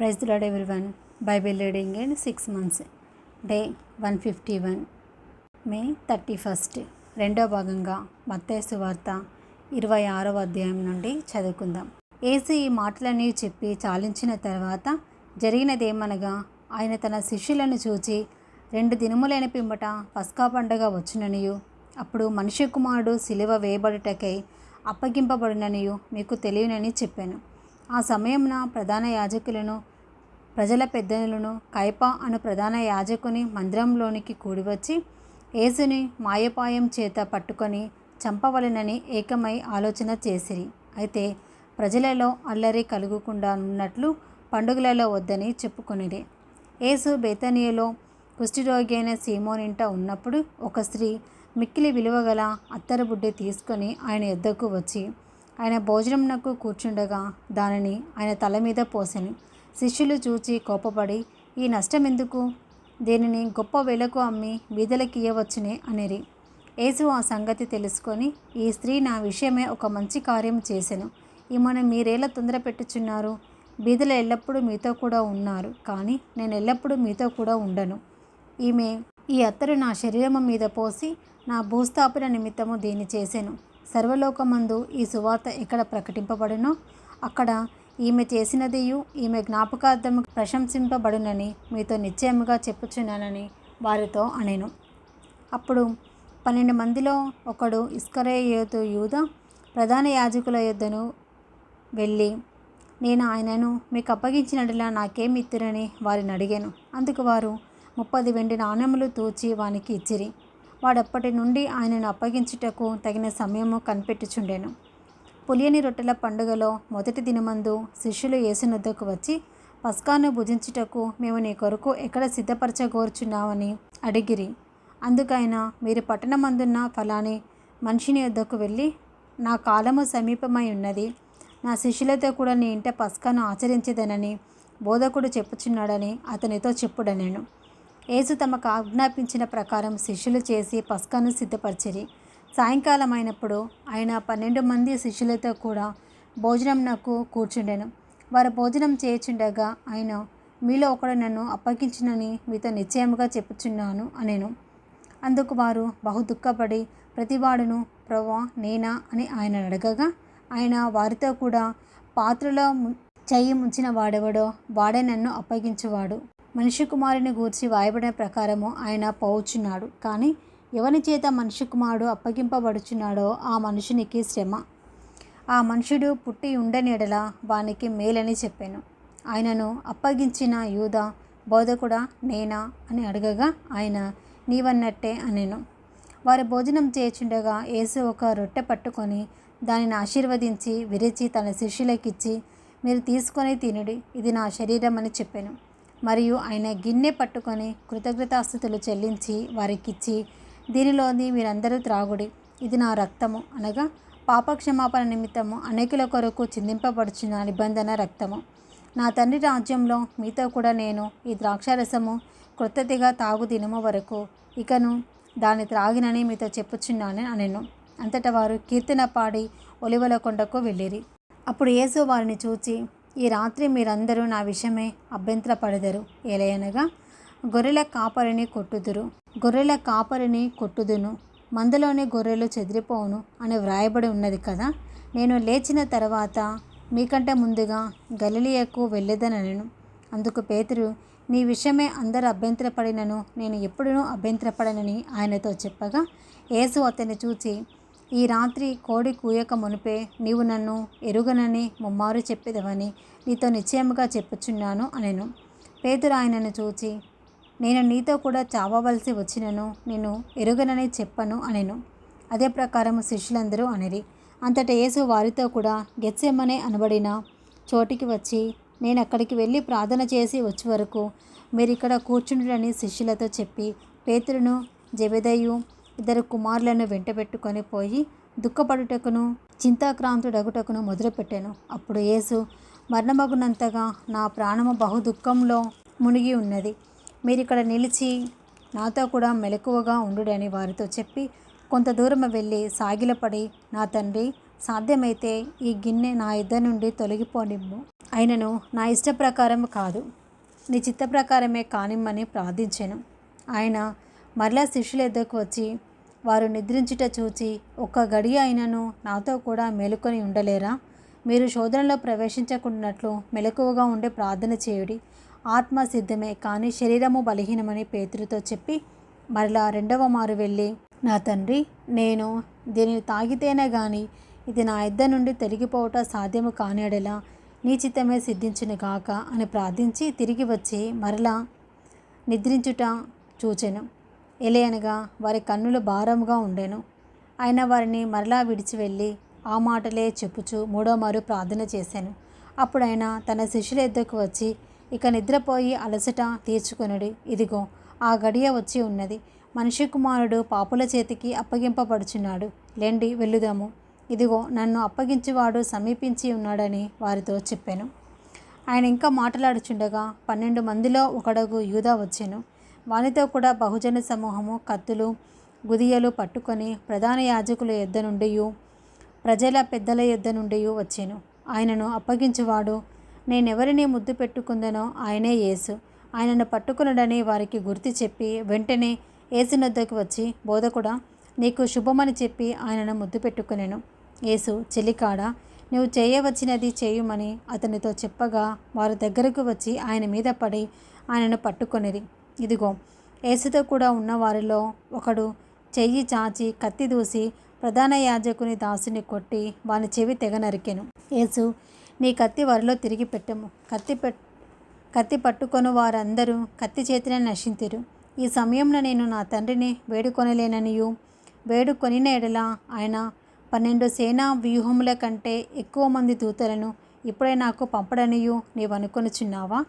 Praise the lord everyone. Bible reading in 6 months, day 151, May 31. రెండో భాగంగా మత్తయి సువార్త 26వ అధ్యాయం నుండి చదువుకుందాం. యేసు ఈ మాటలన్నీ చెప్పి చాలించిన తర్వాత జరిగినదేమనగా, ఆయన తన శిష్యులను చూచి, 2 దినములైన పిమ్మట పస్కా పండగ వచ్చుననియు, అప్పుడు మనుష్య కుమారుడు సిలువ వేయబడుటకై అప్పగింపబడుననియు మీకు తెలియనని చెప్పాను. ఆ సమయమున ప్రధాన యాజకులను, ప్రజల పెద్దలను, కయప అను ప్రధాన యాజకుని మందిరంలోనికి కూడివచ్చి యేసుని మాయపాయం చేత పట్టుకొని చంపవలెనని ఏకమై ఆలోచన చేసిరి. అయితే ప్రజలలో అల్లరి కలుగకుండా ఉన్నట్లు పండుగలలో వద్దని చెప్పుకొనిరి. యేసు బేతనియలో కుష్ఠరోగి అయిన సీమోనింట ఉన్నప్పుడు ఒక స్త్రీ మిక్కిలి విలువగల అత్తరు బుడ్డి తీసుకొని ఆయన యొద్దకు వచ్చి, ఆయన భోజనమునకు కూర్చుండగా దానిని ఆయన తల మీద పోసెను. శిష్యులు చూచి కోపపడి, ఈ నష్టమెందుకు? దీనిని గొప్ప వెలకు అమ్మి బీదలకియ్యవచ్చునే అనిరి. యేసు ఆ సంగతి తెలుసుకొని, ఈ స్త్రీ నా విషయమే ఒక మంచి కార్యం చేసెను. ఈమెను మీరేలా తొందర పెట్టుచున్నారు? బీదలు ఎల్లప్పుడూ మీతో కూడా ఉన్నారు, కానీ నేను ఎల్లప్పుడూ మీతో కూడా ఉండను. ఈమె ఈ అత్తరు నా శరీరము మీద పోసి నా భూస్థాపన నిమిత్తము దీన్ని చేసెను. సర్వలోకమందు ఈ సువార్త ఎక్కడ ప్రకటింపబడునో అక్కడ ఈమె చేసినదియు ఈమె జ్ఞాపకార్థము ప్రశంసింపబడునని మీతో నిశ్చయముగా చెప్పుచున్నానని వారితో అనెను. అప్పుడు 12 మందిలో ఒకడు, ఇస్కరియోతు యూదా, ప్రధాన యాజకుల యొద్దను వెళ్ళి, నేను ఆయనను మీకు అప్పగించినట్లా నాకేమి ఇత్తురని వారిని అడిగాను. అందుకు వారు 30 వెండి నాణెములు తూచి వానికి ఇచ్చిరి. వాడప్పటి నుండి ఆయనను అప్పగించుటకు తగిన సమయము కనిపెట్టుచుండెను. పులియని రొట్టెల పండుగలో మొదటి దినమందు శిష్యులు యేసునొద్దకు వచ్చి, పస్కాను భుజించుటకు మేము నీ కొరకు ఎక్కడ సిద్ధపరచగోర్చున్నామని అడిగిరి. అందుకైన, మీరు పట్టణమందున్న ఫలాని మనిషిని యొద్దకు వెళ్ళి, నా కాలము సమీపమై ఉన్నది, నా శిష్యులతో కూడా నీ ఇంట పస్కాను ఆచరించేదనని బోధకుడు చెప్పుచున్నాడని అతనితో చెప్పుడనెను. యేసు తమకు ఆజ్ఞాపించిన ప్రకారం శిష్యులు చేసి పస్కాను సిద్ధపరిచిరి. సాయంకాలం అయినప్పుడు ఆయన 12 మంది శిష్యులతో కూడా భోజనంనకు కూర్చుండెను. వారు భోజనం చేయుచుండగా ఆయన, మీలో ఒకడు నన్ను అప్పగించునని మీతో నిశ్చయముగా చెప్పుచున్నాను అనెను. అందుకు వారు బహు దుఃఖపడి, ప్రతివాడును, ప్రభువా నేనా అని ఆయన అడగగా, ఆయన వారితో కూడా, పాత్రలో చెయ్యి ముంచిన వాడెవడో వాడే నన్ను అప్పగించువాడు. మనుష్య కుమారుని గూర్చి వాయబడిన ప్రకారము ఆయన పోవుచున్నాడు, కానీ ఎవని చేత మనుష్య కుమారుడు అప్పగింపబడుచున్నాడో ఆ మనుషునికి శ్రమ. ఆ మనుషుడు పుట్టి ఉండని ఎడల వానికి మేలని చెప్పాను. ఆయనను అప్పగించిన యూదా, బోధకుడా నేనా అని అడగగా ఆయన, నీవన్నట్టే అనెను. వారు భోజనం చేయుచుండగా యేసు ఒక రొట్టె పట్టుకొని దానిని ఆశీర్వదించి విరిచి తన శిష్యులకిచ్చి, మీరు తీసుకొని తినుడి, ఇది నా శరీరం అని చెప్పాను. మరియు ఆయన గిన్నె పట్టుకొని కృతజ్ఞతాస్తుతులు చెల్లించి వారికిచ్చి, దీనిలోని మీరందరూ త్రాగుడి, ఇది నా రక్తము, అనగా పాపక్షమాపణ నిమిత్తము అనేకుల కొరకు చిందింపబడుచున్న నిబంధన రక్తము. నా తండ్రి రాజ్యంలో మీతో కూడా నేను ఈ ద్రాక్షారసము క్రొత్తదిగా తాగు దినము వరకు ఇకను దాన్ని త్రాగినని మీతో చెప్పుచున్నాను అనెను. అంతటా వారు కీర్తన పాడి ఒలివల కొండకు వెళ్ళిరి. అప్పుడు యేసు వారిని చూచి, ఈ రాత్రి మీరందరూ నా విషయమై అభ్యంతరపడెదరు. ఏలయనగా, గొర్రెల కాపరిని కొట్టుదును, మందలోని గొర్రెలు చెదిరిపోవును అని వ్రాయబడి ఉన్నది కదా. నేను లేచిన తర్వాత మీకంటే ముందుగా గలిలయకు వెళ్ళేదనెను. అందుకు పేతురు, నీ విషయమే అందరూ అభ్యంతరపడినను నేను ఎప్పుడూ అభ్యంతరపడనని ఆయనతో చెప్పగా, యేసు అతన్ని చూచి, ఈ రాత్రి కోడి కూయక మునిపే నీవు నన్ను ఎరుగనని ముమ్మారు చెప్పేదవని నీతో నిశ్చయముగా చెప్పుచున్నాను అనెను. పేతురు ఆయనను చూచి, నేను నీతో కూడా చావవలసి వచ్చినను నేను ఎరుగనని చెప్పను అనెను. అదే ప్రకారము శిష్యులందరూ అనిరి. అంతటా యేసు వారితో కూడా గెత్సెమనే అనబడిన చోటికి వచ్చి, నేను అక్కడికి వెళ్ళి ప్రార్థన చేసి వచ్చే వరకు మీరు ఇక్కడ కూర్చుండుడని శిష్యులతో చెప్పి, పేతురును జెబెదయి 2 కుమారులను వెంటబెట్టుకొని పోయి దుఃఖపడుటకును చింతాక్రాంతుడగుటకును మొదలుపెట్టాను. అప్పుడు యేసు, మరణమగునంతగా నా ప్రాణము బహు దుఃఖంలో మునిగి ఉన్నది, మీరిక్కడ నిలిచి నాతో కూడా మెలకువగా ఉండుడని వారితో చెప్పి కొంత దూరం వెళ్ళి సాగిలపడి, నా తండ్రి, సాధ్యమైతే ఈ గిన్నె నా యొద్ద నుండి తొలగిపోనిమ్ము, అయినను నా ఇష్ట ప్రకారం కాదు, నీ చిత్త ప్రకారమే కానిమ్మని ప్రార్థించాను. ఆయన మరలా శిష్యుల ఎద్దకు వచ్చి, వారు నిద్రించుట చూచి, ఒక్క గడియ అయినను నాతో కూడా మేలుకొని ఉండలేరా? మీరు శోధనలో ప్రవేశించకుండానట్లు మెలకువగా ఉండే ప్రార్థన చేయుడి. ఆత్మ సిద్ధమే కానీ శరీరము బలహీనమని పేతురుతో చెప్పి మరలా రెండవ మారు వెళ్ళి, నా తండ్రి, నేను దీనిని తాగితేనే గాని ఇది నా యొద్ద నుండి తొలగిపోవట సాధ్యము కానియడలా నీ చిత్తమే సిద్ధించును గాక అని ప్రార్థించి తిరిగి వచ్చి మరలా నిద్రించుట చూచెను. ఎలయనగా వారి కన్నులు భారముగా ఉండెను. ఆయన వారిని మరలా విడిచి వెళ్ళి ఆ మాటలే చెప్పుచు మూడో మారు ప్రార్థన చేశాను. అప్పుడు ఆయన తన శిష్యుల యొద్దకు వచ్చి, ఇక నిద్రపోయి అలసట తీర్చుకొనుడి. ఇదిగో ఆ గడియ వచ్చి ఉన్నది. మనిషి కుమారుడు పాపుల చేతికి అప్పగింపబడుచున్నాడు. లెండి వెళ్ళుదాము. ఇదిగో నన్ను అప్పగించువాడు సమీపించి ఉన్నాడని వారితో చెప్పాను. ఆయన ఇంకా మాట్లాడుచుండగా 12 మందిలో ఒకడగు యూదా వచ్చెను. వానితో కూడా బహుజన సమూహము కత్తులు గుదియలు పట్టుకొని ప్రధాన యాజకుల యొద్ద నుండి ప్రజల పెద్దల యొద్ద నుండి వచ్చెను. ఆయనను అప్పగించువాడు నేనెవరిని ముద్దు పెట్టుకుందనో ఆయనే యేసు. ఆయనను పట్టుకునడని వారికి గుర్తు చెప్పి వెంటనే యేసునొద్దకు వచ్చి, బోధకుడా, నీకు శుభమని చెప్పి ఆయనను ముద్దు పెట్టుకునెను. యేసు, చెలికాడా, నువ్వు చేయవచ్చినది చేయుమని అతనితో చెప్పగా వారు దగ్గరకు వచ్చి ఆయన మీద పడి ఆయనను పట్టుకొనిరి. ఇదిగో యేసుతో కూడా ఉన్న వారిలో ఒకడు చెయ్యి చాచి కత్తి దూసి ప్రధాన యాజకుని దాసుని కొట్టి వాని చెవి తెగ నరికెను. యేసు, నీ కత్తి వరిలో తిరిగి పెట్టము. కత్తి పట్టుకొను వారందరూ కత్తి చేతినే నశింతిరు. ఈ సమయంలో నేను నా తండ్రిని వేడుకొనలేననియు, వేడుకొనిన ఎడల ఆయన 12 సేనా వ్యూహముల కంటే ఎక్కువ మంది దూతలను ఇప్పుడే నాకు పంపడనియు నీవు అనుకొనుచున్నావా?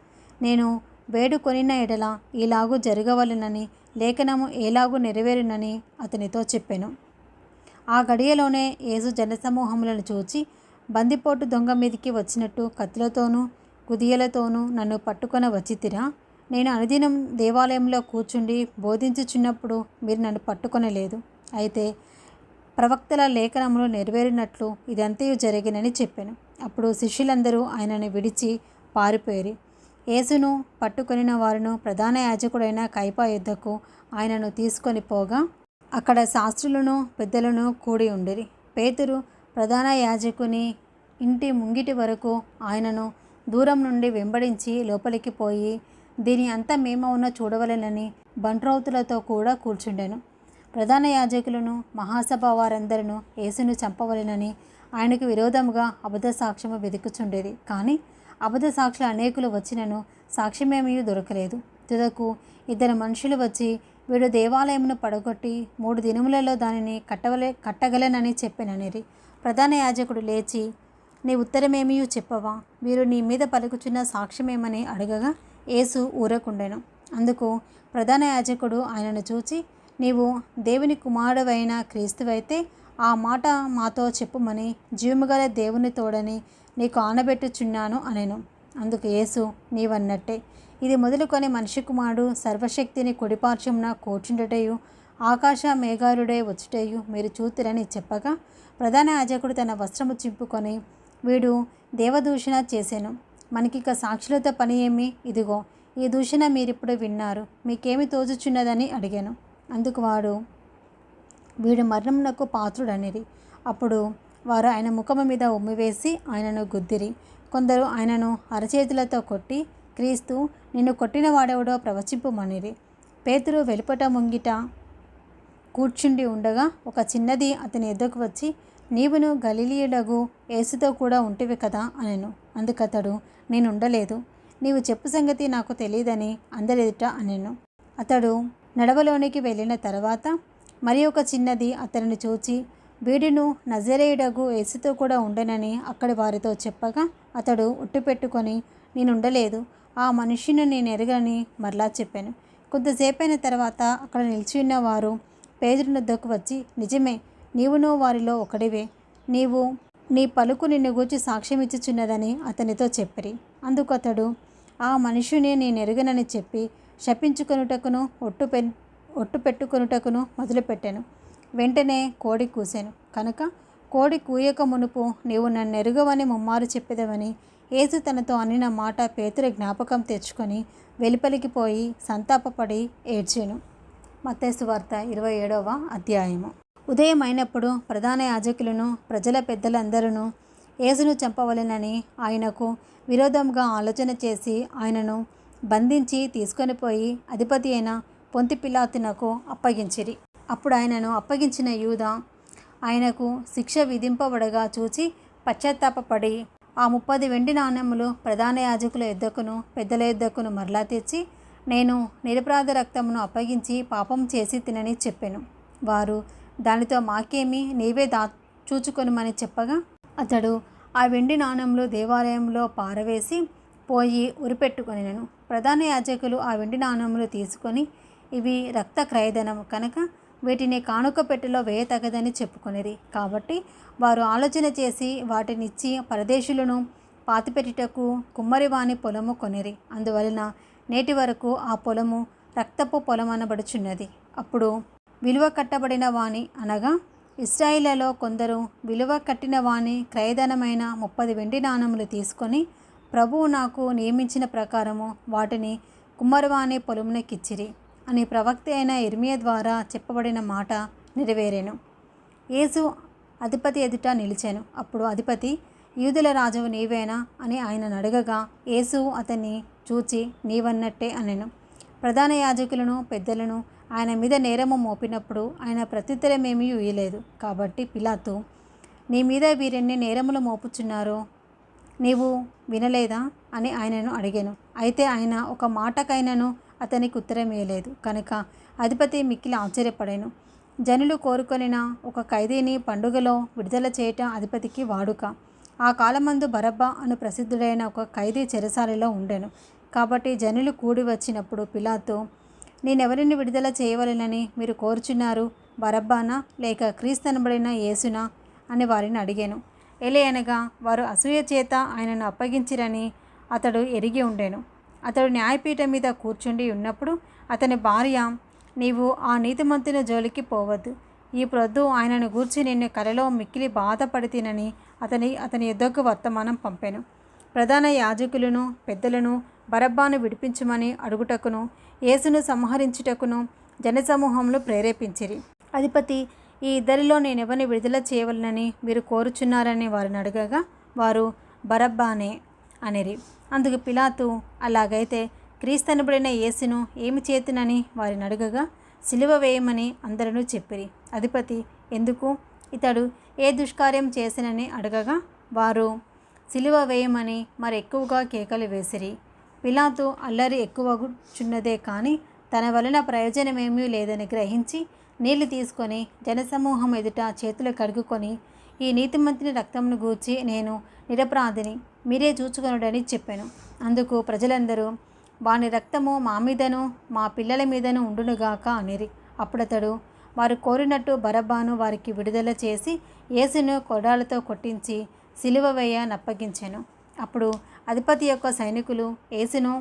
నేను వేడుకొనిన ఎడల ఈలాగు జరగవలెనని లేఖనము ఏలాగు నెరవేరునని అతనితో చెప్పెను. ఆ గడియలోనే యేసు జనసమూహములను చూచి, బందిపోటు దొంగ మీదికి వచ్చినట్టు కత్తులతోనూ కుదియలతోనూ నన్ను పట్టుకొన వచ్చితిరా? నేను అనుదినం దేవాలయంలో కూర్చుండి బోధించుచున్నప్పుడు మీరు నన్ను పట్టుకొనలేదు. అయితే ప్రవక్తల లేఖనములు నెరవేరినట్లు ఇదంతయు జరిగినని చెప్పాను. అప్పుడు శిష్యులందరూ ఆయనను విడిచి పారిపోయిరి. యేసును పట్టుకొనిన వారును ప్రధాన యాజకుడైన కయప యొద్దకు ఆయనను తీసుకొని పోగా అక్కడ శాస్త్రులను పెద్దలను కూడి ఉండిరి. పేతురు ప్రధాన యాజకుని ఇంటి ముంగిటి వరకు ఆయనను దూరం నుండి వెంబడించి లోపలికి పోయి దీని అంతా మేమవునో చూడవలెనని బంట్రౌతులతో కూడా కూర్చుండెను. ప్రధాన యాజకులను మహాసభ వారందరూ యేసును చంపవలెనని ఆయనకు విరోధముగా అబద్ధ సాక్ష్యము వెతుకుచుండేది. కానీ అబద్ధ సాక్షులు అనేకులు వచ్చినను సాక్ష్యమేమీ దొరకలేదు. తుదకు 2 మనుషులు వచ్చి, వీడు దేవాలయమును పడగొట్టి 3 దినములలో దానిని కట్టగలనని చెప్పెననిరి. ప్రధాన యాజకుడు లేచి, నీ ఉత్తరమేమీ చెప్పవా? వీరు నీ మీద పలుకుచున్న సాక్ష్యమేమని అడగగా యేసు ఊరకుండెను. అందుకు ప్రధాన యాజకుడు ఆయనను చూచి, నీవు దేవుని కుమారుడవైన క్రీస్తువైతే ఆ మాట మాతో చెప్పుమని జీవముగల దేవుని తోడని నీకు ఆనబెట్టుచున్నాను అనెను. అందుకు యేసు, నీవన్నట్టే. ఇది మొదలుకొని మనిషి కుమారుడు సర్వశక్తిని కుడిపార్శ్వమున కూర్చుండుటయు ఆకాశ మేఘారుడై వచ్చుటయు మీరు చూతురని చెప్పగా ప్రధాన యాజకుడు తన వస్త్రము చింపుకొని, వీడు దేవదూషణ చేసెను. మనకిక సాక్షులతో పని ఏమి? ఇదిగో ఈ దూషణ మీరిప్పుడు విన్నారు. మీకేమి తోచుచున్నదని అడిగాను. అందుకు వాడు, వీడు మరణమునకు పాత్రుడనిరి. అప్పుడు వారు ఆయన ముఖము మీద ఉమ్మివేసి ఆయనను గుద్దిరి. కొందరు ఆయనను అరచేతులతో కొట్టి, క్రీస్తు, నిన్ను కొట్టిన వాడెవడో ప్రవచింపుమనిరి. పేతురు వెలుపట ముంగిట కూర్చుండి ఉండగా ఒక చిన్నది అతని ఎద్దకు వచ్చి, నీవును గలిలయుడగు యేసుతో కూడా ఉంటివి కదా అనెను. అందుకతడు, నేనుండలేదు, నీవు చెప్పు సంగతి నాకు తెలియదని అందరి ఎదుట అనెను. అతడు నడవలోనికి వెళ్ళిన తర్వాత మరి ఒక చిన్నది అతనిని చూచి, వీడును నజరేయుడగు యేసుతో కూడా ఉండెనని అక్కడి వారితో చెప్పగా అతడు ఒట్టు పెట్టుకొని, నేనుండలేదు, ఆ మనుష్యుని నేను ఎరగని మరలా చెప్పాను. కొంతసేపైన తర్వాత అక్కడ నిలిచి ఉన్న వారు పేతురునొద్దకు వచ్చి, నిజమే, నీవును వారిలో ఒకడివే, నీ పలుకు నిన్ను గూర్చి సాక్ష్యం ఇచ్చుచున్నదని అతనితో చెప్పిరి. అందుకు అతడు, ఆ మనుష్యుని నేనెరుగనని చెప్పి శపించుకొనుటకును ఒట్టు పెట్టుకొనుటకును మొదలుపెట్టాను. వెంటనే కోడి కూసెను. కనుక కోడి కూయక మునుపు నీవు నన్నెరుగవని ముమ్మారు చెప్పేదవని యేసు తనతో అనిన మాట పేతురు జ్ఞాపకం తెచ్చుకొని వెలుపలికి పోయి సంతాపపడి ఏడ్చెను. మత్తయి సువార్త 27వ అధ్యాయము. ఉదయం అయినప్పుడు ప్రధాన యాజకులను ప్రజల పెద్దలందరూ యేసును చంపవలెనని ఆయనకు విరోధంగా ఆలోచన చేసి ఆయనను బంధించి తీసుకొని పోయి అధిపతి అయిన పొంతి పిలాతునకు అప్పగించిరి. అప్పుడు ఆయనను అప్పగించిన యూదా ఆయనకు శిక్ష విధింపబడగా చూచి పశ్చాత్తాపపడి ఆ 30 వెండి నాణెములు ప్రధాన యాజకుల యొద్దకును పెద్దల యొద్దకును మరలా తెచ్చి, నేను నిరపరాధ రక్తమును అప్పగించి పాపం చేసి తినని చెప్పెను. వారు దానితో మాకేమి, నీవే చూచుకొనుమని చెప్పగా అతడు ఆ వెండి నాణెములు దేవాలయంలో పారవేసి పోయి ఉరిపెట్టుకొనెను. ప్రధాన యాజకులు ఆ వెండి నాణెములు తీసుకొని, ఇవి రక్త క్రయధనము కనుక వీటిని కానుక పెట్టెలో వేయతగదని చెప్పుకొనిరి. కాబట్టి వారు ఆలోచన చేసి వాటినిచ్చి పరదేశులను పాతిపెట్టుటకు కుమ్మరివాని పొలము కొనిరి. అందువలన నేటి వరకు ఆ పొలము రక్తపు పొలమనబడుచున్నది. అప్పుడు విలువ కట్టబడిన వాని అనగా ఇశ్రాయేలులో కొందరు విలువ కట్టిన వాని క్రయధనమైన 30 వెండి నాణెములు తీసుకొని ప్రభువు నాకు నియమించిన ప్రకారము వాటిని కుమ్మరివాని పొలమునకిచ్చిరి అని ప్రవక్త అయిన ఇర్మియా ద్వారా చెప్పబడిన మాట నెరవేరెను. యేసు అధిపతి ఎదుట నిలిచెను. అప్పుడు అధిపతి, యూదుల రాజువు నీవేనా అని ఆయనను అడగగా యేసు అతన్ని చూచి నీవన్నట్టే అనెను. ప్రధాన యాజకులను పెద్దలను ఆయన మీద నేరము మోపినప్పుడు ఆయన ప్రత్యుత్తరమేమీ ఇయ్యలేదు. కాబట్టి పిలాతు, నీ మీద వీరెన్ని నేరములు మోపుచున్నారో నీవు వినలేదా అని ఆయనను అడిగాను. అయితే ఆయన ఒక మాటకైనను అతనికి ఉత్తరమియ్యలేదు. కనుక అధిపతి మిక్కిలి ఆశ్చర్యపడాను. జనులు కోరుకొనిన ఒక ఖైదీని పండుగలో విడుదల చేయటం అధిపతికి వాడుక. ఆ కాలమందు బరబ్బా అను ప్రసిద్ధుడైన ఒక ఖైదీ చెరసాలలో ఉండెను. కాబట్టి జనులు కూడి వచ్చినప్పుడు పిలాతు, నేనెవరిని విడుదల చేయవలెనని మీరు కోరుచున్నారు, బరబ్బానా లేక క్రీస్తనబడిన యేసునా అని వారిని అడిగాను. ఎలయనగా వారు అసూయ చేత ఆయనను అప్పగించిరని అతడు ఎరిగి ఉండెను. అతడు న్యాయపీఠం మీద కూర్చుండి ఉన్నప్పుడు అతని భార్య, నీవు ఆ నీతిమంతుని జోలికి పోవద్దు, ఈ ప్రొద్దు ఆయనను గూర్చి నిన్ను కలలో మిక్కిలి బాధపడితినని అతని యొద్దకు వర్తమానం పంపెను. ప్రధాన యాజకులను పెద్దలను బరబ్బాను విడిపించమని అడుగుటకును యేసును సంహరించుటకును జనసమూహంలో ప్రేరేపించిరి. అధిపతి, ఈ ఇద్దరిలో నేనెవరిని విడుదల చేయవలనని మీరు కోరుచున్నారని వారిని అడగగా వారు బరబ్బానే అనిరి. అందుకు పిలాతు, అలాగైతే క్రీస్తనబడిన యేసును ఏమి చేతునని వారిని అడగగా సిలువ వేయమని అందరూ చెప్పిరి. అధిపతి, ఎందుకు, ఇతడు ఏ దుష్కార్యం చేసినని అడగగా వారు సిలువ వేయమని మరెక్కువగా కేకలు వేసిరి. పిలాతు అల్లరి ఎక్కువచున్నదే కానీ తన వలన ప్రయోజనమేమీ లేదని గ్రహించి నీళ్లు తీసుకొని జనసమూహం ఎదుట చేతులు కడుగుకొని, ఈ నీతిమంతుని రక్తమును గూర్చి నేను నిరపరాధిని, మీరే చూచుకొనుడని చెప్పాను. అందుకు ప్రజలందరూ, వాని రక్తము మా మీదను మా పిల్లల మీదను ఉండునుగాక అనిరి. అప్పుడతడు వారు కోరినట్టు బరబ్బాను వారికి విడుదల చేసి యేసును కొరడాలతో కొట్టించి సిలువ వేయ నప్పగించెను. అప్పుడు అధిపతి యొక్క సైనికులు యేసును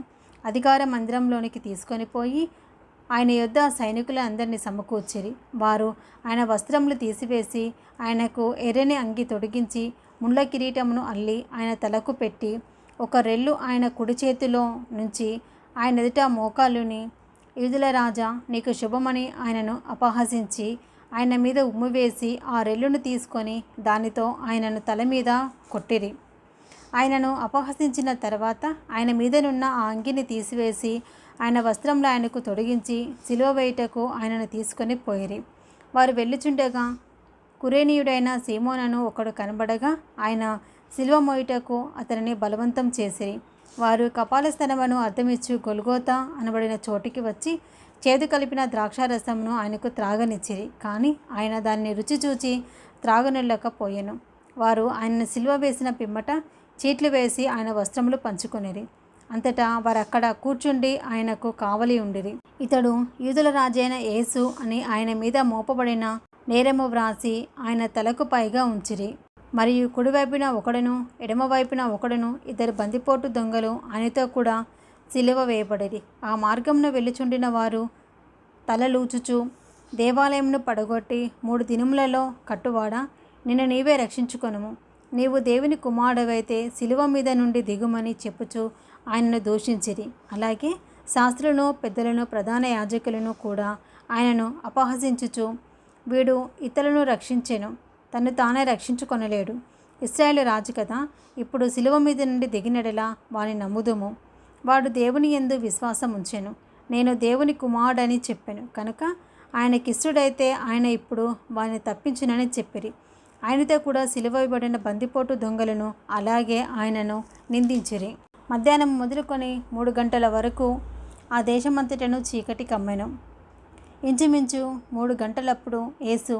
అధికార మందిరంలోనికి తీసుకొని పోయి ఆయన యొద్ద సైనికుల అందరినీ సమకూర్చిరి. వారు ఆయన వస్త్రములు తీసివేసి ఆయనకు ఎర్రని అంగి తొడిగించి ముళ్ళ కిరీటమును అల్లి ఆయన తలకు పెట్టి ఒక రెల్లు ఆయన కుడి చేతిలో నుంచి ఆయన ఎదుట మోకాలుని, యూదుల రాజా నీకు శుభమని ఆయనను అపహసించి ఆయన మీద ఉమ్మివేసి ఆ రెల్లును తీసుకొని దానితో ఆయనను తల మీద కొట్టిరి. ఆయనను అపహసించిన తర్వాత ఆయన మీదనున్న ఆ అంగిని తీసివేసి ఆయన వస్త్రంలో ఆయనకు తొడిగించి సిలువ వేయుటకు ఆయనను తీసుకొని పోయిరి. వారు వెళ్ళుచుండగా కురేనీయుడైన సీమోనను ఒకడు కనబడగా ఆయన సిలువ మోయుటకు అతనిని బలవంతం చేసిరి. వారు కపాలస్థలమును అర్థమిచ్చు గొల్గోతా అనబడిన చోటికి వచ్చి చేదు కలిపిన ద్రాక్షారసమును ఆయనకు త్రాగనిచ్చిరి. కానీ ఆయన దాన్ని రుచి చూచి త్రాగనిల్లకపోయెను. వారు ఆయనను సిలువ వేసిన పిమ్మట చీట్లు వేసి ఆయన వస్త్రములు పంచుకొనిరి. అంతటా వారక్కడ కూర్చుండి ఆయనకు కావలి ఉండిరి. ఇతడు యూదుల రాజైన యేసు అని ఆయన మీద మోపబడిన నేరము వ్రాసి ఆయన తలకు పైగా ఉంచిరి. మరియు కుడివైపున ఒకడును ఎడమవైపున ఒకడును ఇద్దరు బందిపోటు దొంగలు ఆయనతో కూడా సిలువ వేయబడిరి. ఆ మార్గంను వెళ్ళుచుండిన వారు తలలూచుచు, దేవాలయంను పడగొట్టి 3 దినములలో కట్టువాడా, నిన్ను నీవే రక్షించుకొనుము, నీవు దేవుని కుమారుడవైతే శిలువ మీద నుండి దిగుమని చెప్పుచు ఆయనను దూషించిరి. అలాగే శాస్త్రులను, పెద్దలను, ప్రధాన యాజకులను కూడా ఆయనను అపహసించుచు, వీడు ఇతరులను రక్షించెను, తను తానే రక్షించుకొనలేడు, ఇశ్రాయేలు రాజు కదా, ఇప్పుడు శిలువ మీద నుండి దిగినడలా వాని నమ్ముదుము. వాడు దేవుని యందు విశ్వాసం ఉంచెను, నేను దేవుని కుమారుడని చెప్పాను కనుక ఆయనకిష్టుడైతే ఆయన ఇప్పుడు వారిని తప్పించునని చెప్పిరి. ఆయనతో కూడా సిలువబడిన బందిపోటు దొంగలను అలాగే ఆయనను నిందించిరి. మధ్యాహ్నం మొదలుకొని 3 గంటల వరకు ఆ దేశమంతటను చీకటి కమ్మెను. ఇంచుమించు 3 గంటలప్పుడు యేసు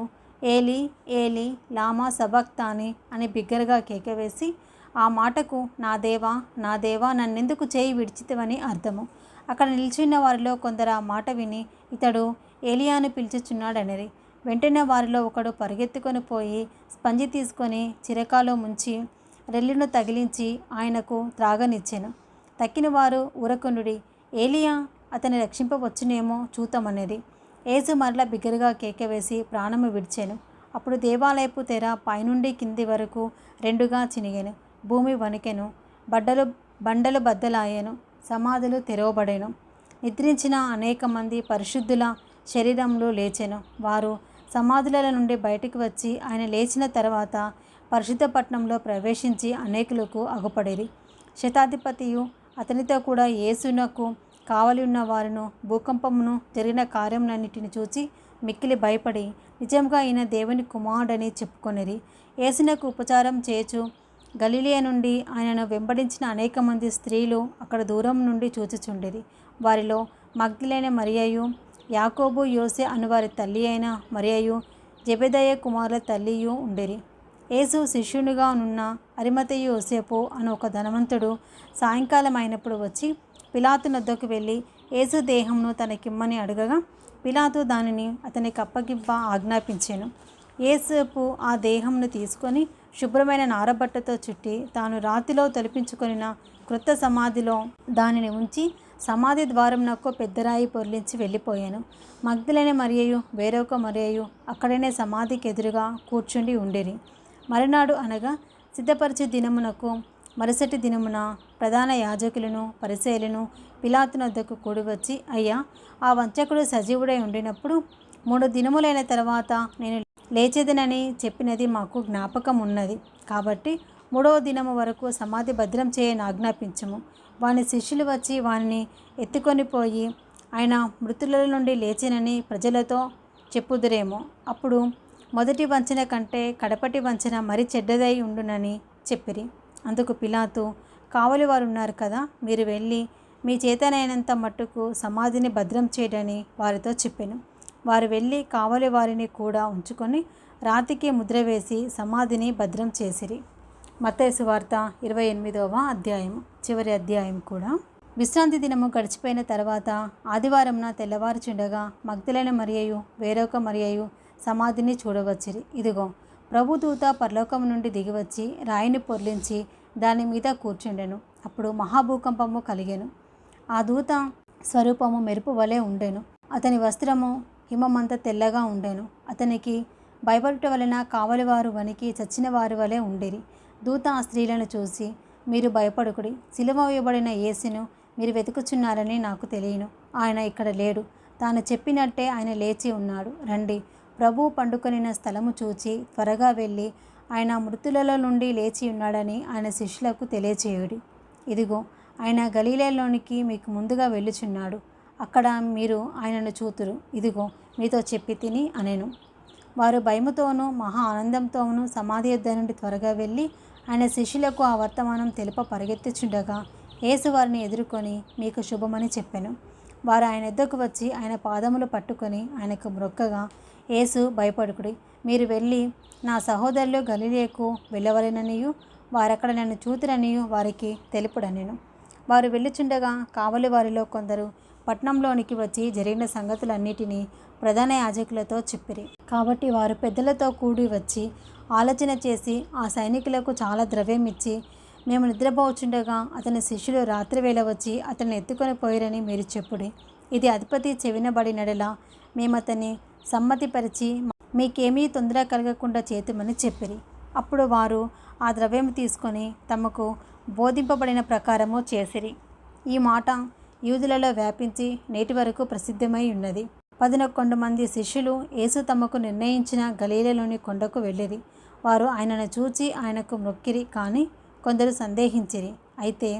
ఏలి ఏలి లామా సబక్తాని అని బిగ్గరగా కేకవేసి, ఆ మాటకు నా దేవా నా దేవా నన్నెందుకు చేయి విడిచితివని అర్థము. అక్కడ నిలిచిన వారిలో కొందరు ఆ మాట విని, ఇతడు ఏలియాను పిలుచుచున్నాడనిరి. వెంటనే వారిలో ఒకడు పరిగెత్తుకొని పోయి స్పంజి తీసుకొని చిరకాలో ముంచి రెల్లును తగిలించి ఆయనకు త్రాగనిచ్చెను. తక్కిన వారు ఊరకొనుడి, ఏలియా అతన్ని రక్షింపవచ్చునేమో చూతమనేది. యేసు మరల బిగ్గరగా కేకవేసి ప్రాణము విడిచెను. అప్పుడు దేవాలయపు తెర పైనుండి కింది వరకు 2గా చినిగెను. భూమి వణికెను, బండలు బద్దలాయెను, సమాధులు తెరవబడెను. నిద్రించిన అనేక మంది పరిశుద్ధుల శరీరములు లేచెను. వారు సమాధుల నుండి బయటికి వచ్చి ఆయన లేచిన తర్వాత పరిశుద్ధ పట్టణంలో ప్రవేశించి అనేకులకు అగుపడిరి. శతాధిపతియు అతనితో కూడా యేసునకు కావలి ఉన్న వారును భూకంపమును జరిగిన కార్యములన్నిటిని చూచి మిక్కిలి భయపడి నిజంగా ఈయన దేవుని కుమారుడని చెప్పుకొనిరి. యేసునకు ఉపచారం చేయుచు గలిలయ నుండి ఆయనను వెంబడించిన అనేక మంది స్త్రీలు అక్కడ దూరం నుండి చూచుచుండిరి. వారిలో మగ్దలేనే మరియయు, యాకోబు, యోసే అనువారి తల్లి అయిన మరియయు, జెబెదయి కుమారుల తల్లియు ఉండిరి. యేసు శిష్యునిగా నున్న అరిమతయి యోసేపు అను ఒక ధనవంతుడు సాయంకాలం అయినప్పుడు వచ్చి పిలాతు నొద్దకు వెళ్ళి యేసు దేహంను తనకిమ్మని అడగగా పిలాతు దానిని అతనికి అప్పగివ్వ ఆజ్ఞాపించెను. యేసేపు ఆ దేహంను తీసుకొని శుభ్రమైన నారబట్టతో చుట్టి తాను రాతిలో తొలిపించుకొనిన క్రొత్త సమాధిలో దానిని ఉంచి సమాధి ద్వారమునకు పెద్దరాయి పొర్లించి వెళ్ళిపోయాను. మగ్దలేనే మరియయు వేరొక మరియయు అక్కడనే సమాధికి ఎదురుగా కూర్చుండి ఉండిరి. మరునాడు అనగా సిద్ధపరచు దినమునకు మరుసటి దినమున ప్రధాన యాజకులను పరిసయ్యులను పిలాతు నొద్దకు కూడి వచ్చి, అయ్యా, ఆ వంచకుడు సజీవుడై ఉండినప్పుడు 3 దినములైన తర్వాత నేను లేచేదనని చెప్పినది మాకు జ్ఞాపకం ఉన్నది. కాబట్టి 3వ దినము వరకు సమాధి భద్రం చేయని ఆజ్ఞాపించము. వాని శిష్యులు వచ్చి వానిని ఎత్తుకొని పోయి ఆయన మృతుల నుండి లేచినని ప్రజలతో చెప్పుదురేమో. అప్పుడు మొదటి వంచన కంటే కడపటి వంచన మరి చెడ్డదై ఉండునని చెప్పిరి. అందుకు పిలాతు, కావలి వారు ఉన్నారు కదా, మీరు వెళ్ళి మీ చేతనైనంత మట్టుకు సమాధిని భద్రం చేయడని వారితో చెప్పెను. వారు వెళ్ళి కావలి వారిని కూడా ఉంచుకొని రాతికి ముద్ర వేసి సమాధిని భద్రం చేసిరి. మత్తయి సువార్త 28వ అధ్యాయము చివరి అధ్యాయం కూడా. విశ్రాంతి దినము గడిచిపోయిన తర్వాత ఆదివారంన తెల్లవారుచుండగా మగ్దలేనే మరియయు వేరొక మరియయు సమాధిని చూడవచ్చిరి. ఇదిగో, ప్రభుదూత పరలోకము నుండి దిగివచ్చి రాయిని పొర్లించి దాని మీద కూర్చుండెను. అప్పుడు మహాభూకంపము కలిగెను. ఆ దూత స్వరూపము మెరుపు వలె ఉండెను. అతని వస్త్రము హిమమంత తెల్లగా ఉండెను. అతనికి భయపడుట వలన కావలివారు వణికి చచ్చిన వారి వలె ఉండిరి. దూత ఆ స్త్రీలను చూసి, మీరు భయపడుకుడి, సిలువ వేయబడిన యేసును మీరు వెతుకుచున్నారని నాకు తెలియను. ఆయన ఇక్కడ లేడు, తాను చెప్పినట్టే ఆయన లేచి ఉన్నాడు. రండి, ప్రభువు పండుకొనిన స్థలము చూచి త్వరగా వెళ్ళి ఆయన మృతులలో నుండి లేచి ఉన్నాడని ఆయన శిష్యులకు తెలియచేయుడి. ఇదిగో, ఆయన గలిలయలోనికి మీకు ముందుగా వెళ్ళుచున్నాడు, అక్కడ మీరు ఆయనను చూతురు. ఇదిగో, మీతో చెప్పి తిని అనెను. వారు భయముతోనూ మహా ఆనందంతోనూ సమాధి యొద్ద నుండి త్వరగా వెళ్ళి ఆయన శిష్యులకు ఆ వర్తమానం తెలుప పరిగెత్తుచుండగా యేసు వారిని ఎదుర్కొని మీకు శుభమని చెప్పెను. వారు ఆయన ఎద్దకు వచ్చి ఆయన పాదములు పట్టుకొని ఆయనకు మ్రొక్కగా, యేసు, భయపడుకుడి, మీరు వెళ్ళి నా సహోదరులు గలిలయకు వెళ్ళవలెననియు వారక్కడ నన్ను చూతురనియు వారికి తెలుపుడనెను. వారు వెళ్ళుచుండగా కావలి వారిలో కొందరు పట్టణంలోనికి వచ్చి జరిగిన సంగతులన్నిటినీ ప్రధాన యాజకులతో చెప్పిరి. కాబట్టి వారు పెద్దలతో కూడి వచ్చి ఆలోచన చేసి ఆ సైనికులకు చాలా ద్రవ్యం ఇచ్చి, మేము నిద్రపోవచ్చుండగా అతని శిష్యులు రాత్రివేళ వచ్చి అతన్ని ఎత్తుకొని పోయిరని మీరు చెప్పుడి. ఇది అధిపతి చెవినబడినడలా మేము అతన్ని సమ్మతిపరిచి మీకేమీ తొందర కలగకుండా చేతుమని చెప్పిరి. అప్పుడు వారు ఆ ద్రవ్యము తీసుకొని తమకు బోధింపబడిన ప్రకారము చేసిరి. ఈ మాట యూదులలో వ్యాపించి నేటి వరకు ప్రసిద్ధమై ఉన్నది. 11 మంది శిష్యులు యేసు తమకు నిర్ణయించిన గలీలలోని కొండకు వెళ్ళిరి. వారు ఆయనను చూచి ఆయనకు మొక్కిరి, కానీ కొందరు సందేహించిరి. అయితే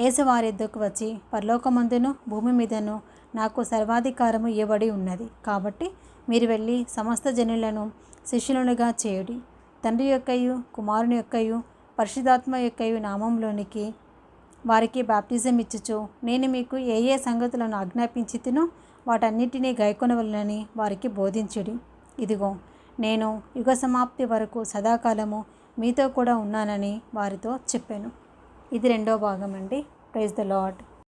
యేసు వారి యొద్దకు వచ్చి, పరలోకమందును భూమి మీదను నాకు సర్వాధికారము ఇవ్వబడి ఉన్నది. కాబట్టి మీరు వెళ్ళి సమస్త జనులను శిష్యులనుగా చేయుడి. తండ్రి యొక్కయు కుమారుని యొక్కయు పరిశుద్ధాత్మ యొక్కయు నామంలోనికి వారికి బాప్టిజం ఇచ్చుచు, నేను మీకు ఏ ఏ సంగతులను ఆజ్ఞాపించితినో వాటన్నిటినీ గైకొనవలెనని వారికి బోధించుడి. ఇదిగో, నేను యుగ సమాప్తి వరకు సదాకాలము మీతో కూడా ఉన్నానని వారితో చెప్పాను. ఇది 2వ భాగం అండి. Praise the lord.